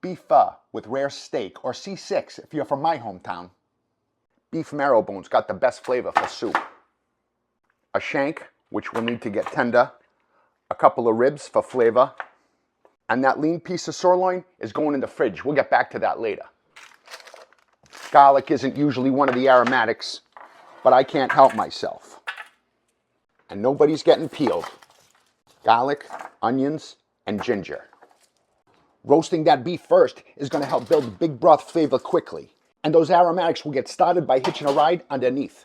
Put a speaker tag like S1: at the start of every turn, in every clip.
S1: beef pho with rare steak, or C6 if you're from my hometown. Beef marrow bones got the best flavor for soup. A shank, which will need to get tender. A couple of ribs for flavor. And that lean piece of sirloin is going in the fridge. We'll get back to that later. Garlic isn't usually one of the aromatics, but I can't help myself. And nobody's getting peeled. Garlic, onions, and ginger. Roasting that beef first is going to help build big broth flavor quickly. And those aromatics will get started by hitching a ride underneath.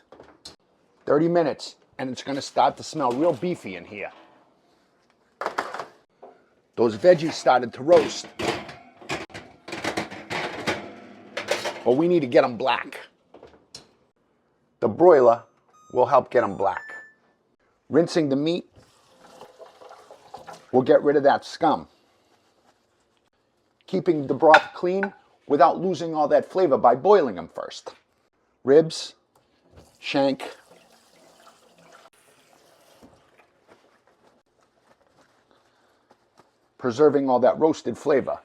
S1: 30 minutes, and it's going to start to smell real beefy in here. Those veggies started to roast. But we need to get them black. The broiler will help get them black. Rinsing the meat will get rid of that scum. Keeping the broth clean without losing all that flavor by boiling them first. Ribs, shank, preserving all that roasted flavor.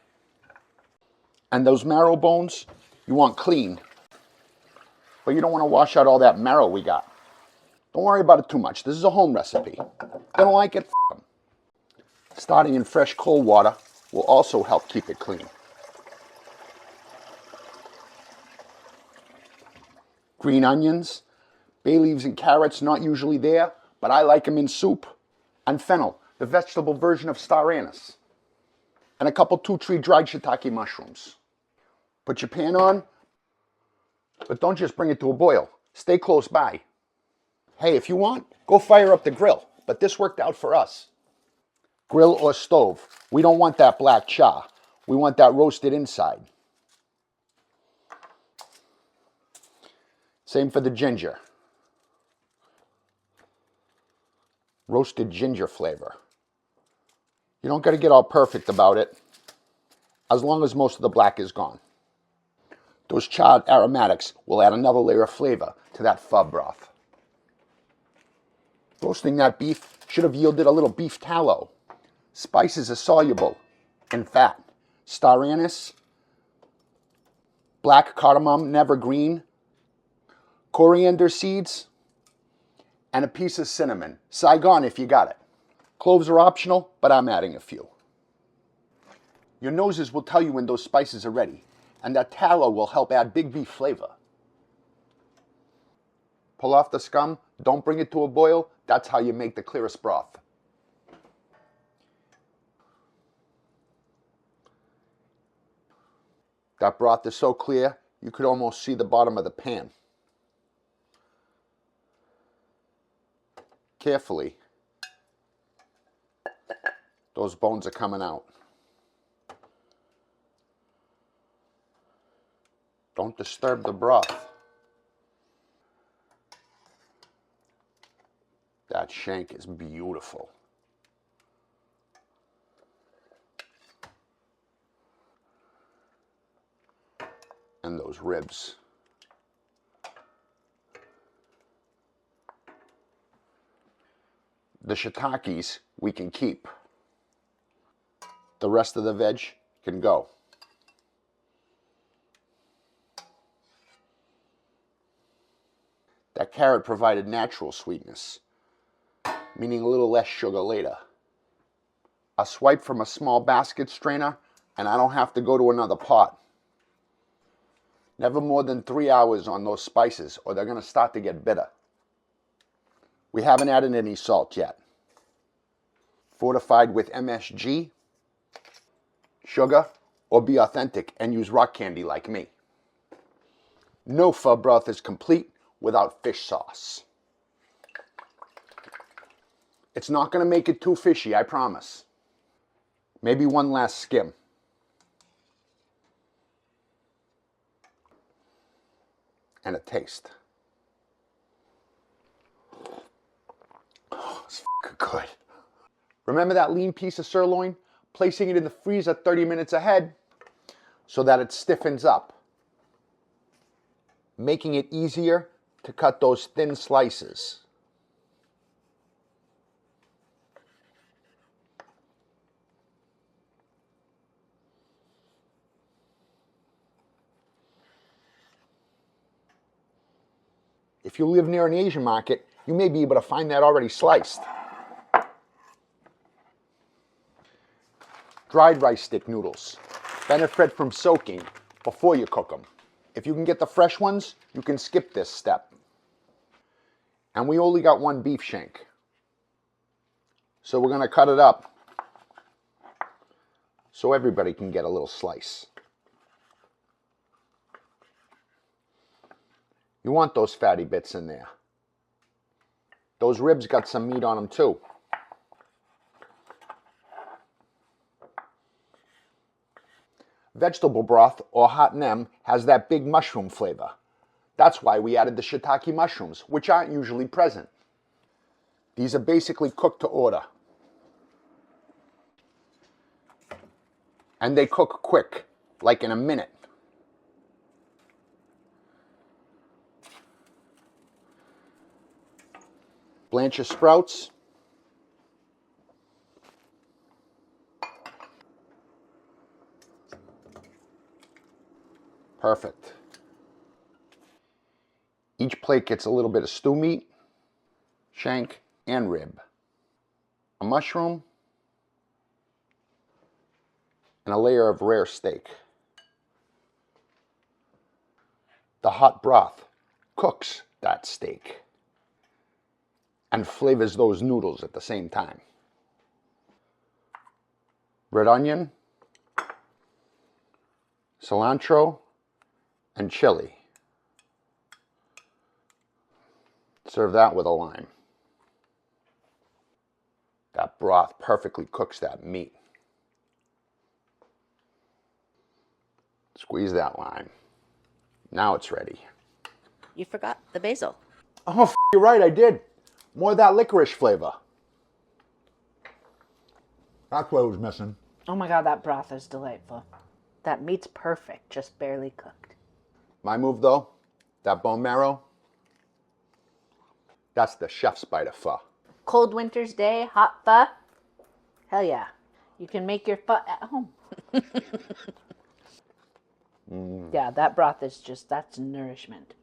S1: And those marrow bones, you want clean, but you don't want to wash out all that marrow we got. Don't worry about it too much. This is a home recipe. Don't like it, f*** them. Starting in fresh cold water will also help keep it clean. Green onions, bay leaves and carrots, not usually there, but I like them in soup. And fennel, the vegetable version of star anise. And a couple 2-tree dried shiitake mushrooms. Put your pan on, but don't just bring it to a boil. Stay close by. Hey, if you want, go fire up the grill, but this worked out for us. Grill or stove. We don't want that black char. We want that roasted inside. Same for the ginger. Roasted ginger flavor. You don't got to get all perfect about it, as long as most of the black is gone. Those charred aromatics will add another layer of flavor to that pho broth. Roasting that beef should have yielded a little beef tallow. Spices are soluble in fat. Star anise, black cardamom, never green, coriander seeds, and a piece of cinnamon. Saigon if you got it. Cloves are optional, but I'm adding a few. Your noses will tell you when those spices are ready, and that tallow will help add big beef flavor. Pull off the scum, don't bring it to a boil. That's how you make the clearest broth. That broth is so clear, you could almost see the bottom of the pan. Carefully. Those bones are coming out. Don't disturb the broth. That shank is beautiful. And those ribs. The shiitakes we can keep. The rest of the veg can go. That carrot provided natural sweetness, meaning a little less sugar later. A swipe from a small basket strainer, and I don't have to go to another pot. Never more than 3 hours on those spices, or they're going to start to get bitter. We haven't added any salt yet. Fortified with MSG, sugar, or be authentic and use rock candy like me. No pho broth is complete without fish sauce. It's not going to make it too fishy, I promise. Maybe one last skim. And a taste. Oh, it's f***ing good. Remember that lean piece of sirloin? Placing it in the freezer 30 minutes ahead so that it stiffens up, making it easier to cut those thin slices. If you live near an Asian market, you may be able to find that already sliced. Dried rice stick noodles. Benefit from soaking before you cook them. If you can get the fresh ones, you can skip this step. And we only got one beef shank. So we're going to cut it up so everybody can get a little slice. You want those fatty bits in there. Those ribs got some meat on them too. Vegetable broth, or hot nem, has that big mushroom flavor. That's why we added the shiitake mushrooms, which aren't usually present. These are basically cooked to order. And they cook quick, like in a minute. Blanch your sprouts. Perfect. Each plate gets a little bit of stew meat, shank, and rib. A mushroom, and a layer of rare steak. The hot broth cooks that steak and flavors those noodles at the same time. Red onion, cilantro, and chili. Serve that with a lime. That broth perfectly cooks that meat. Squeeze that lime. Now it's ready.
S2: You forgot the basil.
S1: Oh, you're right, I did. More of that licorice flavor. That's what I was missing.
S2: Oh my God, that broth is delightful. That meat's perfect, just barely cooked.
S1: My move though, that bone marrow, that's the chef's bite of pho.
S2: Cold winter's day, hot pho. Hell yeah. You can make your pho at home. Yeah, that broth is just, that's nourishment.